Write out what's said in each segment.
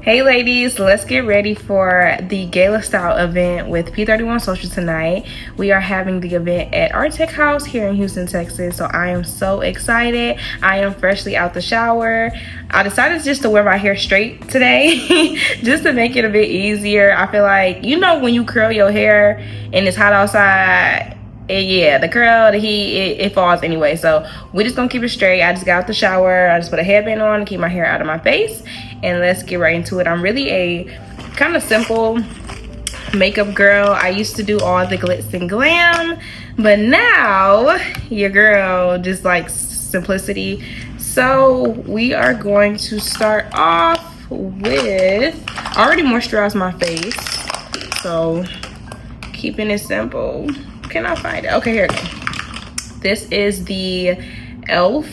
Hey ladies, let's get ready for the gala-style event with P31 Social tonight. We are having the event at our tech house here in Houston, Texas, so I am so excited. I am freshly out the shower. I decided just to wear my hair straight today just to make it a bit easier. I feel like, you know, when you curl your hair and it's hot outside, yeah, the curl, the heat, it falls anyway. So we're just gonna keep it straight. I just got out the shower. I just put a headband on to keep my hair out of my face. And let's get right into it. I'm really a kind of simple makeup girl. I used to do all the glitz and glam, but now your girl just likes simplicity. So we are going to start off with, I already moisturized my face, so keeping it simple. Can I find it? Okay, here it goes. This is the e.l.f.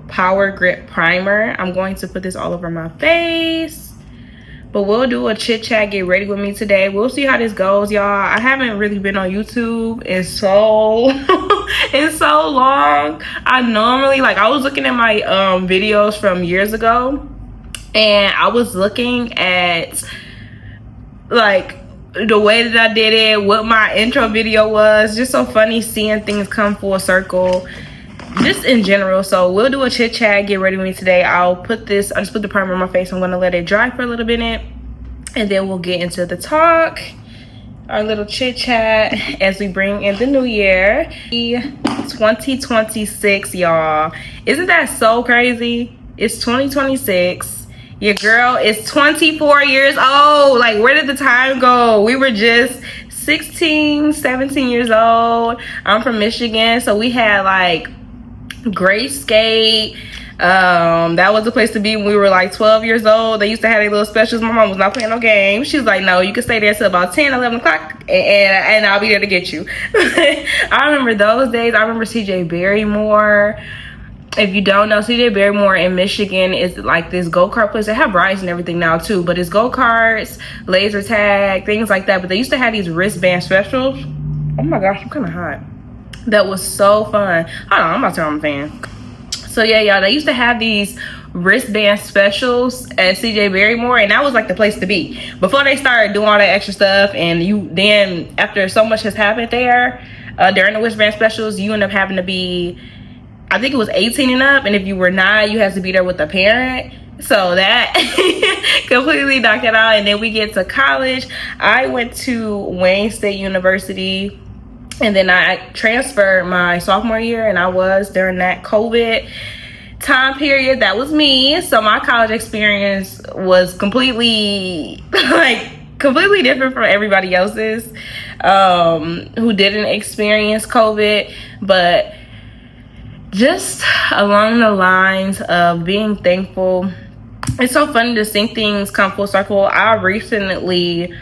Power Grip Primer. I'm going to put this all over my face, but we'll do a chit chat. Get ready with me today. We'll see how this goes, y'all. I haven't really been on YouTube in so so long. I normally, like, I was looking at my videos from years ago, and I was looking at like the way that I did it, what my intro video was. Just so funny seeing things come full circle, just in general. So we'll do a chit chat. Get ready with me today. I just put the primer on my face. I'm gonna let it dry for a little minute, and then we'll get into the talk, our little chit chat as we bring in the new year, 2026, y'all. Isn't that so crazy? It's 2026. Your girl is 24 years old. Like, where did the time go? We were just 16, 17 years old. I'm from Michigan, so we had like Grace Skate. That was the place to be when we were like 12 years old. They used to have their little specials. My mom was not playing no games. She was like, no, you can stay there till about 10, 11 o'clock, and I'll be there to get you. I remember those days. I remember CJ Barrymore. If you don't know, CJ Barrymore in Michigan is like this go-kart place. They have rides and everything now too, but it's go-karts, laser tag, things like that. But they used to have these wristband specials. Oh my gosh, I'm kind of hot. That was so fun. Hold on, I'm about to turn on the fan. So yeah, y'all, they used to have these wristband specials at CJ Barrymore, and that was like the place to be before they started doing all that extra stuff. And then after so much has happened there, during the wristband specials, you end up having to be, I think it was 18 and up, and if you were not, you had to be there with a parent. So that completely knocked it out. And then we get to college. I went to Wayne State University, and then I transferred my sophomore year, and I was during that COVID time period. That was me. So my college experience was completely completely different from everybody else's who didn't experience COVID. But just along the lines of being thankful, it's so funny to see things come full circle. I recently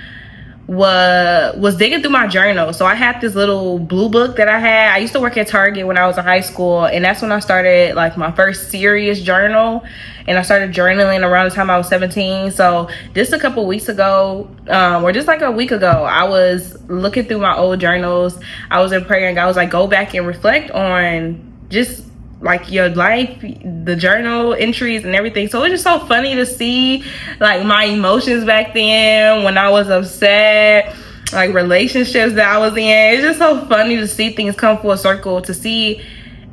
was digging through my journal. So I had this little blue book that I had. I used to work at Target when I was in high school, and that's when I started like my first serious journal. And I started journaling around the time I was 17. So just a couple weeks ago, or just like a week ago, I was looking through my old journals. I was in prayer, and God was like, go back and reflect on just like your life, the journal entries and everything. So it's just so funny to see like my emotions back then when I was upset, like relationships that I was in. It's just so funny to see things come full circle, to see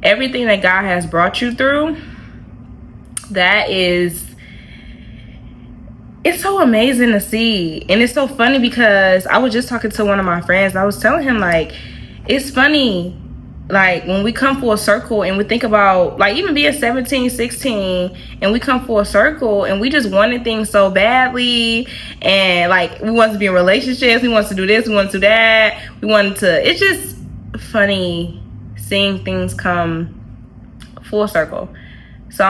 everything that God has brought you through. It's so amazing to see. And it's so funny because I was just talking to one of my friends, and I was telling him, like, it's funny, like, when we come full circle and we think about, like, even being 17, 16, and we come full circle and we just wanted things so badly, and like we wanted to be in relationships, we wanted to do this, we wanted to do that, it's just funny seeing things come full circle. So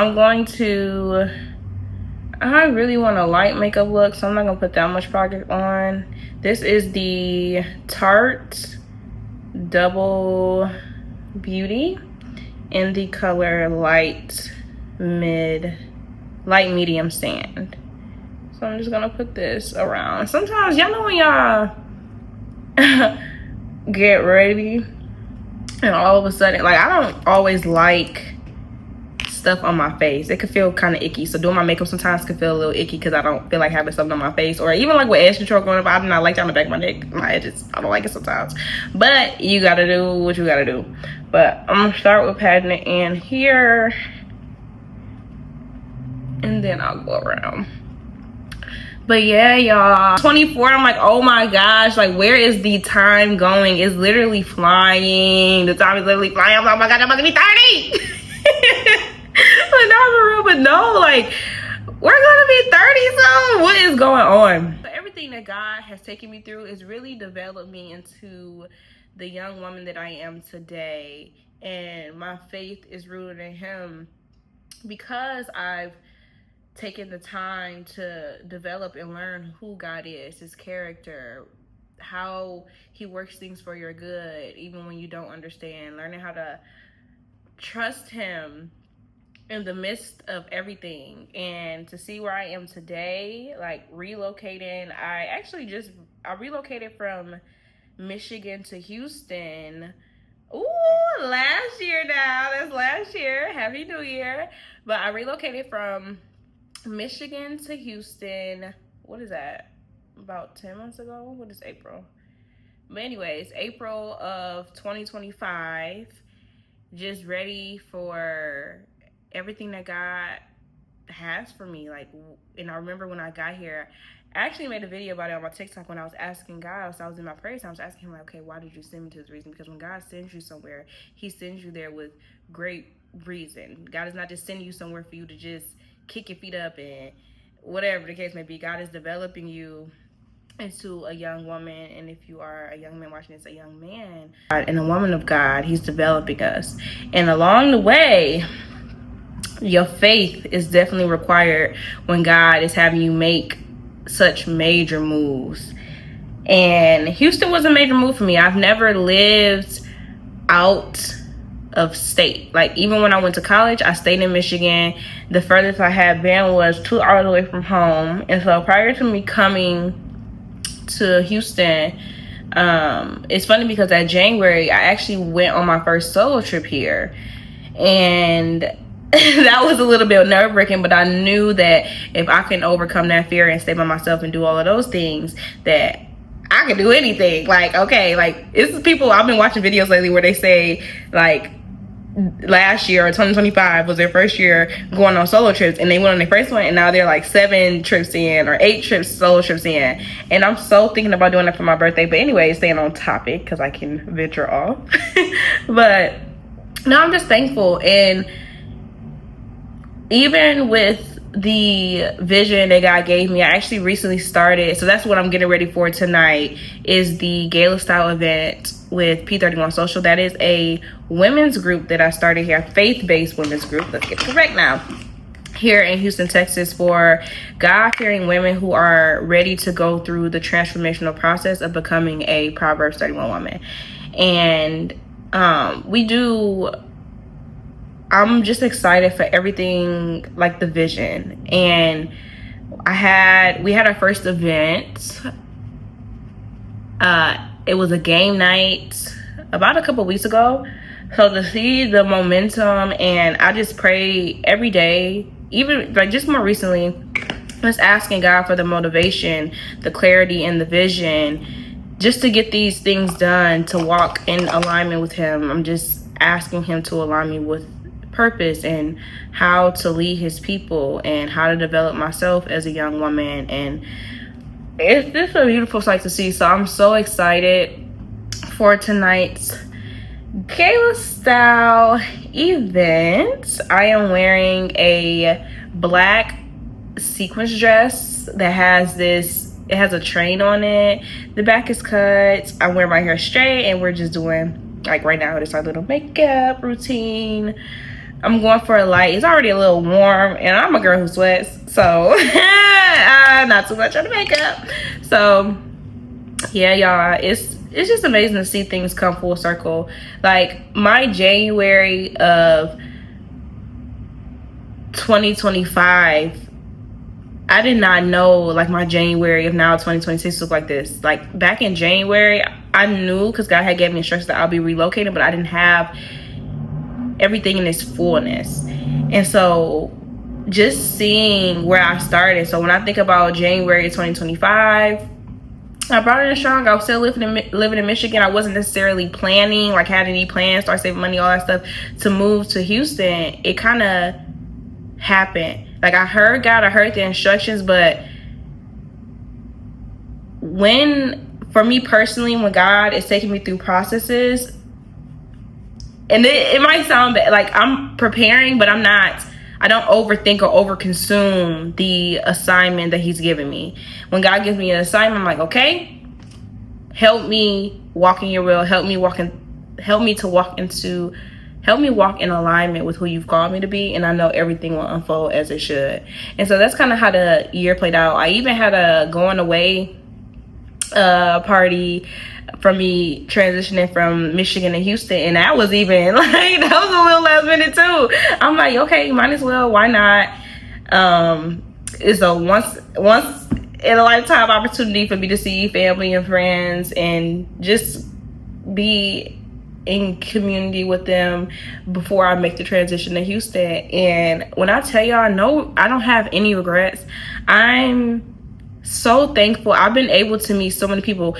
I really want a light makeup look, so I'm not gonna put that much product on. This is the Tarte Double Beauty in the color light medium sand. So I'm just gonna put this around. Sometimes, y'all know when y'all get ready and all of a sudden, like, I don't always like stuff on my face. It could feel kind of icky. So doing my makeup sometimes can feel a little icky because I don't feel like having something on my face, or even like with edge control going up. I do not like down the back of my neck, my edges. I don't like it sometimes. But you gotta do what you gotta do. But I'm gonna start with patting it in here, and then I'll go around. But yeah, y'all, 24, I'm like, oh my gosh, like, where is the time going? It's literally flying. The time is literally flying. I'm like, oh my god, I'm about to be 30. Like, not for real, but no, like, we're gonna be 30 soon. What is going on? But everything that God has taken me through is really developed me into the young woman that I am today. And my faith is rooted in him because I've taken the time to develop and learn who God is, his character, how he works things for your good, even when you don't understand, learning how to trust him in the midst of everything. And to see where I am today, like relocating, I relocated from Michigan to Houston. Ooh, last year now. That's last year. Happy New Year. But I relocated from Michigan to Houston. What is that? About 10 months ago? What is April? But anyways, April of 2025. Just ready for everything that God has for me. Like, and I remember when I got here, I actually made a video about it on my TikTok when I was asking God. So I was in my prayer time, I was asking him, like, okay, why did you send me to this reason? Because when God sends you somewhere, he sends you there with great reason. God is not just sending you somewhere for you to just kick your feet up and whatever the case may be. God is developing you into a young woman, and if you are a young man watching this, a young man and a woman of God, he's developing us. And along the way, your faith is definitely required when God is having you make such major moves. And Houston was a major move for me. I've never lived out of state. Like, even when I went to college, I stayed in Michigan. The furthest I had been was 2 hours away from home. And so prior to me coming to Houston, it's funny because that January I actually went on my first solo trip here, and that was a little bit nerve-wracking, but I knew that if I can overcome that fear and stay by myself and do all of those things, that I can do anything. Like, okay, like, it's people, I've been watching videos lately where they say, like, last year or 2025 was their first year going on solo trips, and they went on their first one, and now they're like 7 trips in or 8 solo trips in. And I'm so thinking about doing that for my birthday. But anyway, staying on topic because I can venture off. But no, I'm just thankful. And even with the vision that God gave me, I actually recently started, so that's what I'm getting ready for tonight, is the gala-style event with P31 Social. That is a women's group that I started here, a faith-based women's group, let's get it correct now, here in Houston, Texas, for God-fearing women who are ready to go through the transformational process of becoming a Proverbs 31 woman. And I'm just excited for everything, like the vision. And we had our first event. It was a game night about a couple weeks ago. So to see the momentum, and I just pray every day, even like just more recently, just asking God for the motivation, the clarity, and the vision, just to get these things done, to walk in alignment with him. I'm just asking him to align me with purpose and how to lead his people and how to develop myself as a young woman. And it's just a beautiful sight to see. So I'm so excited for tonight's gala-style event. I am wearing a black sequins dress that has it has a train on it. The back is cut. I'm wearing my hair straight, and we're just doing, like, right now, it's our little makeup routine. I'm going for a light. It's already a little warm, and I'm a girl who sweats, so not too much on the makeup. So yeah, y'all, it's just amazing to see things come full circle. Like, my January of 2025, I did not know, like, my January of now 2026 look like this. Like, back in January, I knew, because God had gave me instructions that I'll be relocating, but I didn't have everything in its fullness. And so just seeing where I started. So when I think about January 2025, I brought it in strong. I was still living in Michigan. I wasn't necessarily planning, like had any plans, start saving money, all that stuff, to move to Houston. It kind of happened. Like I heard God, I heard the instructions, but for me personally, when God is taking me through processes, and it might sound bad, like I'm preparing, but I don't overthink or overconsume the assignment that he's given me. When God gives me an assignment, I'm like, okay, help me walk in your will. Help me walk in alignment with who you've called me to be. And I know everything will unfold as it should. And so that's kind of how the year played out. I even had a going away party from me transitioning from Michigan to Houston, and that was even like, that was a little last minute too. I'm like, okay, might as well, why not? It's a once in a lifetime opportunity for me to see family and friends and just be in community with them before I make the transition to Houston. And when I tell y'all, no, I don't have any regrets. I'm so thankful. I've been able to meet so many people.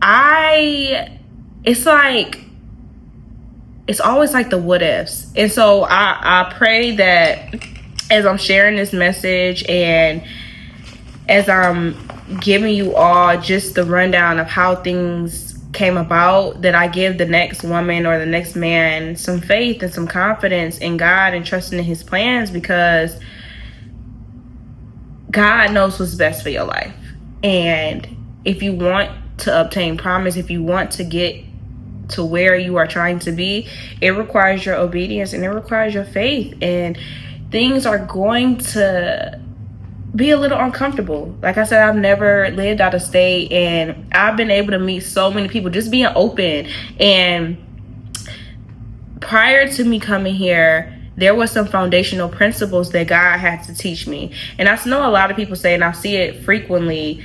It's always like the what ifs. And so I pray that as I'm sharing this message and as I'm giving you all just the rundown of how things came about, that I give the next woman or the next man some faith and some confidence in God and trusting in his plans, because God knows what's best for your life. And if you want to obtain promise, if you want to get to where you are trying to be, it requires your obedience and it requires your faith. And things are going to be a little uncomfortable. Like I said, I've never lived out of state, and I've been able to meet so many people just being open. And prior to me coming here, there was some foundational principles that God had to teach me. And I know a lot of people say, and I see it frequently,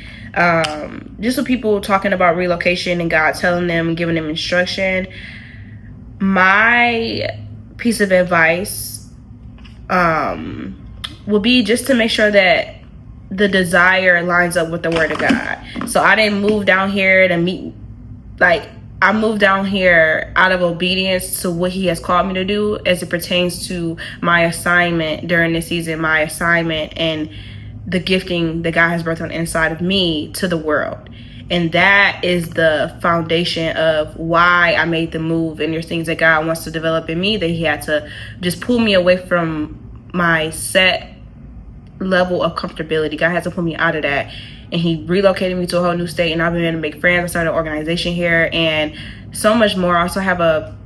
just with people talking about relocation and God telling them and giving them instruction. My piece of advice will be just to make sure that the desire lines up with the word of God. So I didn't move down here to meet, like, I moved down here out of obedience to what he has called me to do as it pertains to my assignment during this season, my assignment and the gifting that God has birthed on the inside of me to the world. And that is the foundation of why I made the move. And there's things that God wants to develop in me that he had to just pull me away from my set level of comfortability. God had to pull me out of that. And he relocated me to a whole new state. And I've been able to make friends. I started an organization here and so much more. I also have a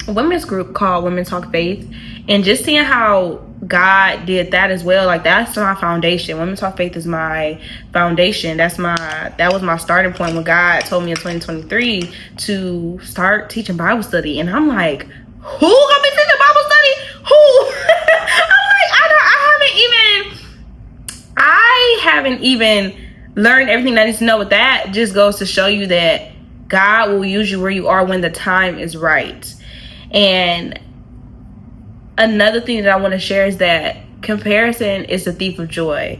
women's group called Women Talk Faith. And just seeing how God did that as well, like that's my foundation. Women Talk Faith is my foundation. That was my starting point when God told me in 2023 to start teaching Bible study. And I'm like, who gonna be teaching Bible study? Who? I'm like, I haven't even learned everything that I need to know. With that, just goes to show you that God will use you where you are when the time is right. And another thing that I want to share is that comparison is the thief of joy.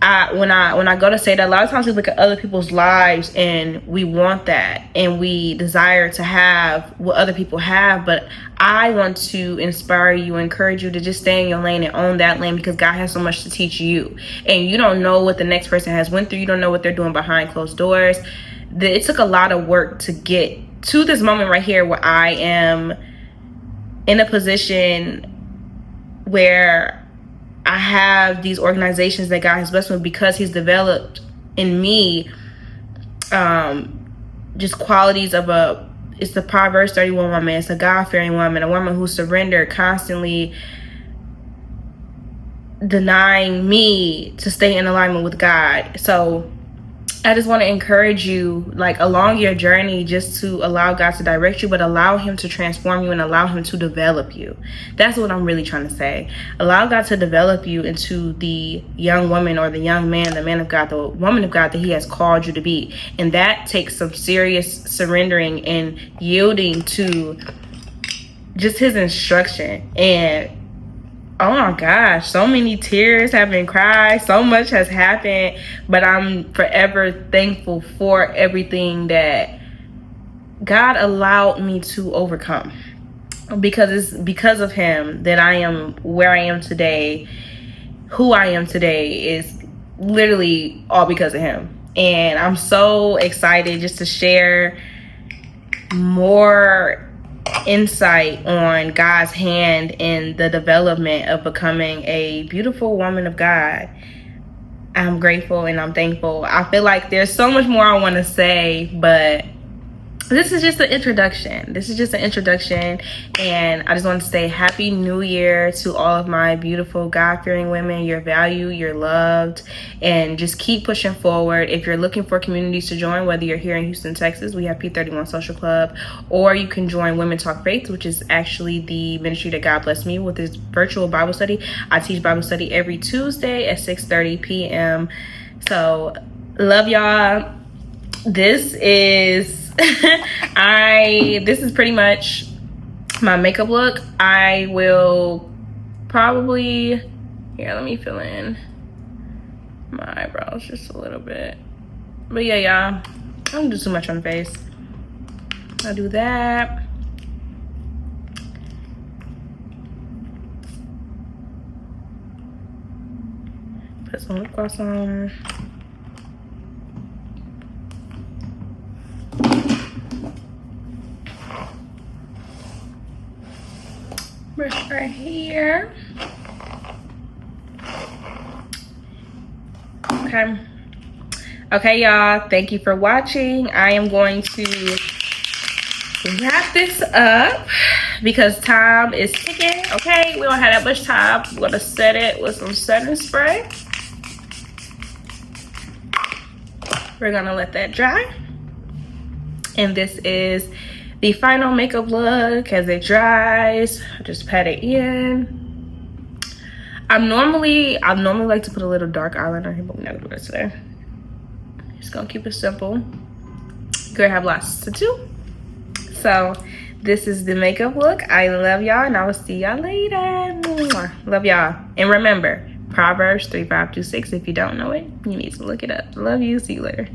When I go to say that, a lot of times we look at other people's lives and we want that and we desire to have what other people have. But I want to inspire you, encourage you to just stay in your lane and own that lane, because God has so much to teach you. And you don't know what the next person has went through. You don't know what they're doing behind closed doors. It took a lot of work to get to this moment right here where I am in a position where I have these organizations that God has blessed me with, because he's developed in me just qualities of it's the Proverbs 31 woman, it's a God-fearing woman, a woman who surrendered, constantly denying me to stay in alignment with God. So I just want to encourage you, like, along your journey, just to allow God to direct you, but allow him to transform you and allow him to develop you. That's what I'm really trying to say. Allow God to develop you into the young woman or the young man, the man of God, the woman of God that he has called you to be. And that takes some serious surrendering and yielding to just his instruction. And oh my gosh, so many tears have been cried, so much has happened, but I'm forever thankful for everything that God allowed me to overcome, because it's because of him that I am where I am today. Who I am today is literally all because of him. And I'm so excited just to share more insight on God's hand in the development of becoming a beautiful woman of God. I'm grateful and I'm thankful. I feel like there's so much more I want to say, but this is just an introduction. And I just want to say Happy New Year to all of my beautiful God-fearing women. You're valued, you're loved, and just keep pushing forward. If you're looking for communities to join, whether you're here in Houston, Texas, we have P31 Social Club, or you can join Women Talk Faith, which is actually the ministry that God blessed me with, this virtual Bible study. I teach Bible study every Tuesday at 6:30 p.m. So, love y'all. This is this is pretty much my makeup look. I will probably, here, let me fill in my eyebrows just a little bit. But yeah, y'all, I don't do too much on the face. I'll do that. Put some lip gloss on. Brush right here. Okay, y'all, thank you for watching. I am going to wrap this up because time is ticking. Okay, we don't have that much time. I'm gonna set it with some setting spray. We're gonna let that dry, and this is the final makeup look as it dries. Just pat it in. I normally like to put a little dark eyeliner here, but we're not gonna do that today. Just gonna keep it simple. Girl have lots to do. So this is the makeup look. I love y'all, and I will see y'all later. Mwah. Love y'all. And remember, Proverbs 3:5-6. If you don't know it, you need to look it up. Love you. See you later.